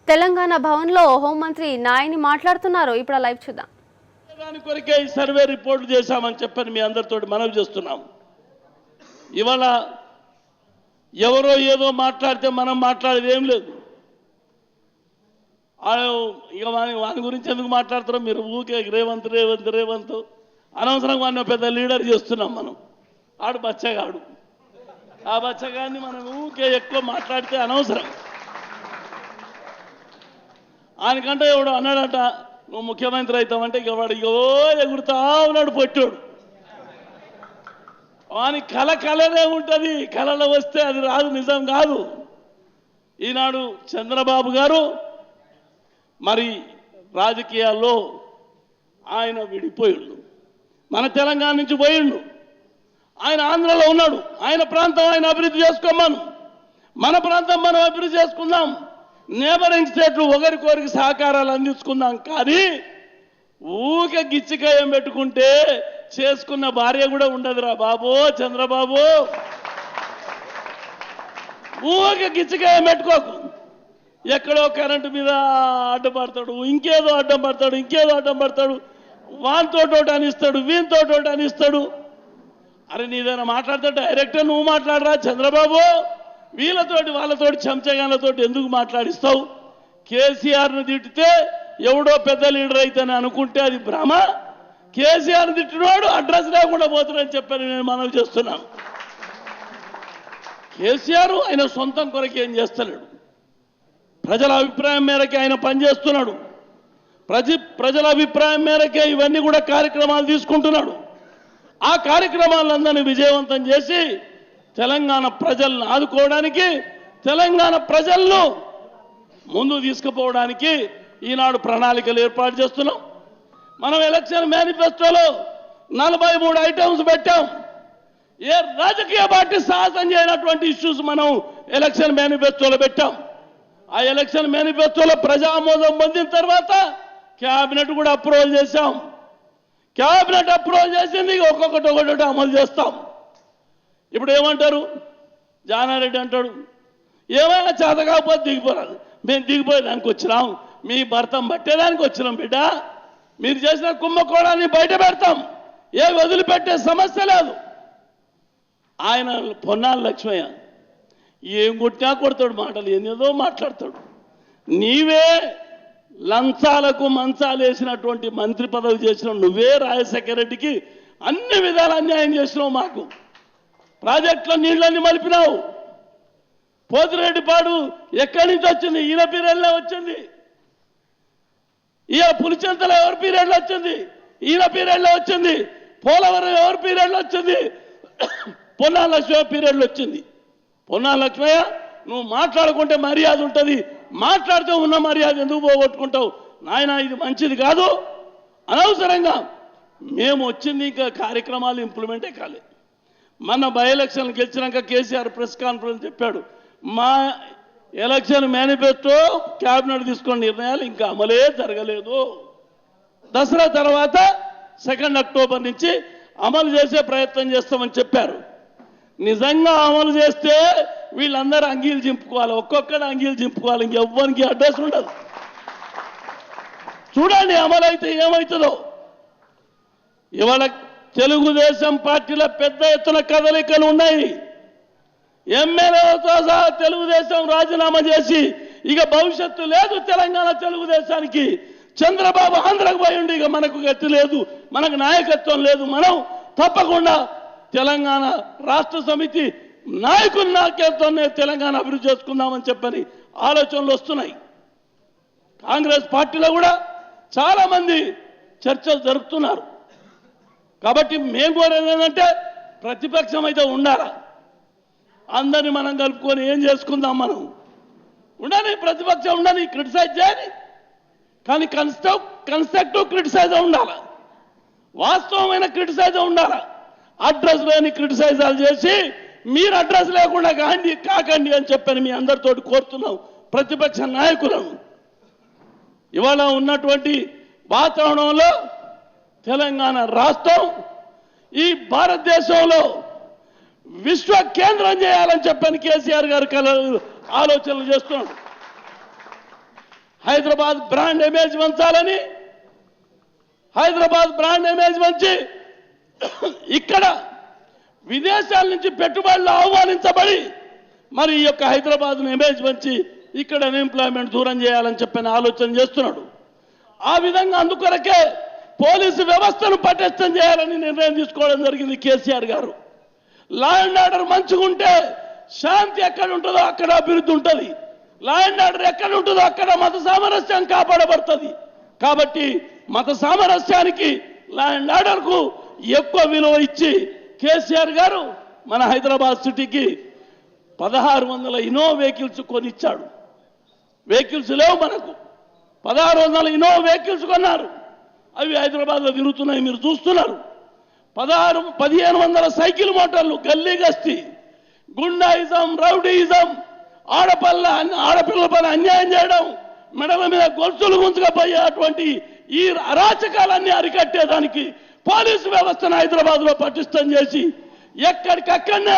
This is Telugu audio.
తెలంగాణ భవన్లో హోంమంత్రి నాయని మాట్లాడుతున్నారు. ఇప్పుడు లైవ్ చూద్దాం. దాని కొరకే ఈ సర్వే రిపోర్ట్ చేశామని చెప్పని మీ అందరితో మనవి చేస్తున్నాం. ఇవాళ ఎవరో ఏదో మాట్లాడితే మనం మాట్లాడేది ఏం లేదు. ఇక వాని గురించి ఎందుకు మాట్లాడతారో మీరు ఊకే రేవంత్ రేవంత్ రేవంత్ అనవసరంగా వాడిని పెద్ద లీడర్ చేస్తున్నాం మనం. ఆడు బచ్చగాడు. ఆ బచ్చగాడిని మనం ఊకే ఎక్కువ మాట్లాడితే అనవసరం. ఆయనకంటే ఎవడు అన్నాడట నువ్వు ముఖ్యమంత్రి అవుతావంటే ఇక వాడు ఇగో ఎగురుతా ఉన్నాడు పొట్టాడు. వాని కలనే ఉంటుంది. కళలో వస్తే అది రాదు, నిజం కాదు. ఈనాడు చంద్రబాబు గారు మరి రాజకీయాల్లో ఆయన విడిపోయిండు. మన తెలంగాణ నుంచి పోయిండు. ఆయన ఆంధ్రలో ఉన్నాడు. ఆయన ప్రాంతం ఆయన అభివృద్ధి చేసుకోమను, మన ప్రాంతం మనం అభివృద్ధి చేసుకుందాం. నేబరింగ్ స్టేట్లు ఒకరికొరికి సహకారాలు అందించుకుందాం. కానీ ఊకే గిచ్చికాయం పెట్టుకుంటే చేసుకున్న భార్య కూడా ఉండదురా బాబు. చంద్రబాబు ఊకే గిచ్చికాయం పెట్టుకోకు. ఎక్కడో కరెంటు మీద అడ్డం ఇంకేదో అడ్డం పడతాడు. వానితోటి అనిస్తాడు, వీనితోటి అనిస్తాడు. అరే నీదైనా మాట్లాడితే డైరెక్ట్ నువ్వు మాట్లాడరా చంద్రబాబు. వాళ్ళతోటి చెంచగాళ్ళతోటి ఎందుకు మాట్లాడిస్తావు? కేసీఆర్ను తిట్టితే ఎవడో పెద్ద లీడర్ అయితేనే అనుకుంటే అది భ్రమ. కేసీఆర్ను తిట్టినవాడు అడ్రస్ లేకుండా పోతాడని చెప్పని నేను మనవి చేస్తున్నాను. కేసీఆర్ ఆయన సొంతం కొరకు ఏం చేస్తలేడు. ప్రజల అభిప్రాయం మేరకే ఆయన పనిచేస్తున్నాడు. ప్రజల అభిప్రాయం మేరకే ఇవన్నీ కూడా కార్యక్రమాలు తీసుకుంటున్నాడు. ఆ కార్యక్రమాలందరినీ విజయవంతం చేసి తెలంగాణ ప్రజలను ఆదుకోవడానికి, తెలంగాణ ప్రజలను ముందు తీసుకుపోవడానికి ఈనాడు ప్రణాళికలు ఏర్పాటు చేస్తున్నాం. మనం ఎలక్షన్ మేనిఫెస్టోలో 43 ఐటమ్స్ పెట్టాం. ఏ రాజకీయ పార్టీ సాహసం చేయనటువంటి ఇష్యూస్ మనం ఎలక్షన్ మేనిఫెస్టోలో పెట్టాం. ఆ ఎలక్షన్ మేనిఫెస్టోలో ప్రజా ఆమోదం పొందిన తర్వాత క్యాబినెట్ కూడా అప్రూవల్ చేశాం. క్యాబినెట్ అప్రూవల్ చేసింది, ఒక్కొక్కటి అమలు చేస్తాం. ఇప్పుడు ఏమంటారు? జానారెడ్డి అంటాడు ఏమైనా చేత కాకపోతే దిగిపోరాదు. మేము దిగిపోయేదానికి వచ్చినాం, మీ భర్తం పట్టేదానికి వచ్చినాం బిడ్డ. మీరు చేసిన కుంభకోణాన్ని బయట పెడతాం, ఏ వదిలిపెట్టే సమస్య లేదు. ఆయన పొన్నాల లక్ష్మయ్య ఏం కొట్టినా కొడతాడు, మాటలు ఏదో మాట్లాడతాడు. నీవే లంచాలకు మంచాలు వేసినటువంటి మంత్రి పదవి చేసిన నువ్వే రాజశేఖర రెడ్డికి అన్ని విధాలు అన్యాయం చేసినావు. మాకు ప్రాజెక్టులో నీళ్ళన్నీ మలిపినావు. పోతిరెడ్డిపాడు ఎక్కడి నుంచి వచ్చింది? ఈయన పీరియడ్లో వచ్చింది. పులిచెంతలో ఎవరి పీరియడ్లో వచ్చింది? ఈయన పీరియడ్లో వచ్చింది. పోలవరం ఎవరి పీరియడ్లో వచ్చింది? పొన్నాల లక్ష్మయ్య పీరియడ్లో వచ్చింది. పొన్నాల లక్ష్మయ్య నువ్వు మాట్లాడుకుంటే మర్యాద ఉంటుంది, మాట్లాడితే ఉన్న మర్యాద ఎందుకు పోగొట్టుకుంటావు? నాయన ఇది మంచిది కాదు. అనవసరంగా మేము వచ్చింది ఇంకా కార్యక్రమాలు ఇంప్లిమెంటే కాలేదు. మన బై ఎలక్షన్ గెలిచినాక కేసీఆర్ ప్రెస్ కాన్ఫరెన్స్ చెప్పాడు, మా ఎలక్షన్ మేనిఫెస్టో క్యాబినెట్ తీసుకున్న నిర్ణయాలు ఇంకా అమలే జరగలేదు. దసరా తర్వాత 2 అక్టోబర్ నుంచి అమలు చేసే ప్రయత్నం చేస్తామని చెప్పారు. నిజంగా అమలు చేస్తే వీళ్ళందరూ అంగీలు చింపుకోవాలి, ఒక్కొక్కరు అంగీలు చింపుకోవాలి. ఇంకెవ్వరికి అడ్రస్ ఉండదు. చూడండి అమలైతే ఏమవుతుందో. ఇవాళ తెలుగుదేశం పార్టీలో పెద్ద ఎత్తున కదలికలు ఉన్నాయి. ఎమ్మెల్యేలతో సహా తెలుగుదేశం రాజీనామా చేసి ఇక భవిష్యత్తు లేదు తెలంగాణ తెలుగుదేశానికి. చంద్రబాబు ఆంధ్రకు పోయిండి, ఇక మనకు గతి లేదు, మనకు నాయకత్వం లేదు. మనం తప్పకుండా తెలంగాణ రాష్ట్ర సమితి నాయకుల నాయకత్వాన్ని తెలంగాణ అభివృద్ధి చేసుకుందామని చెప్పని ఆలోచనలు వస్తున్నాయి. కాంగ్రెస్ పార్టీలో కూడా చాలా మంది చర్చలు జరుపుతున్నారు. కాబట్టి మేము కోరేది ఏంటంటే ప్రతిపక్షం అయితే ఉండాలా. అందరినీ మనం కలుపుకొని ఏం చేసుకుందాం, మనం ఉండని, ప్రతిపక్షం ఉండని, క్రిటిసైజ్ చేయాలి. కానీ కన్స్ట్రక్టివ్ క్రిటిసైజ్ ఉండాలి, వాస్తవమైన క్రిటిసైజ్ ఉండాలి. అడ్రస్ లేని క్రిటిసైజాలు చేసి మీరు అడ్రస్ లేకుండా కాకండి అని చెప్పని మీ అందరితో కోరుతున్నాం ప్రతిపక్ష నాయకులను. ఇవాళ ఉన్నటువంటి వాతావరణంలో తెలంగాణ రాష్ట్రం ఈ భారతదేశంలో విశ్వ కేంద్రం చేయాలని చెప్పని కేసీఆర్ గారు ఆలోచనలు చేస్తున్నాడు. హైదరాబాద్ బ్రాండ్ ఇమేజ్ పెంచాలని, హైదరాబాద్ బ్రాండ్ ఇమేజ్ పెంచి ఇక్కడ విదేశాల నుంచి పెట్టుబడులు ఆహ్వానించబడి మరి ఈ యొక్క హైదరాబాద్ను ఇమేజ్ పెంచి ఇక్కడ అన్ఎంప్లాయ్మెంట్ దూరం చేయాలని చెప్పిన ఆలోచన చేస్తున్నాడు. ఆ విధంగా అందుకొరకే పోలీసు వ్యవస్థను పటిష్టం చేయాలని నిర్ణయం తీసుకోవడం జరిగింది కేసీఆర్ గారు. లా అండ్ ఆర్డర్ మంచిగా ఉంటే శాంతి ఎక్కడ ఉంటుందో అక్కడ అభివృద్ధి ఉంటుంది. లా అండ్ ఆర్డర్ ఎక్కడ ఉంటుందో అక్కడ మత సామరస్యం కాపాడబడుతుంది. కాబట్టి మత సామరస్యానికి, లా అండ్ ఆర్డర్కు ఎక్కువ విలువ ఇచ్చి కేసీఆర్ గారు మన హైదరాబాద్ సిటీకి 1600 ఇన్నోవా వెహికల్స్ కొనిచ్చాడు. వెహికల్స్ లేవు మనకు, 1600 ఇన్నోవా వెహికల్స్ కొన్నారు. అవి హైదరాబాద్లో తిరుగుతున్నాయి, మీరు చూస్తున్నారు. 1500 సైకిల్ మోటార్లు, గల్లీ గస్తీ, గుండాయిజం, రౌడీయిజం, ఆడపిల్లల పైన అన్యాయం చేయడం, మెడల మీద గొలుసులు గుంజుకపోయే అటువంటి ఈ అరాచకాలన్నీ అరికట్టేదానికి పోలీసు వ్యవస్థను హైదరాబాద్లో పటిష్టం చేసి ఎక్కడికక్కడనే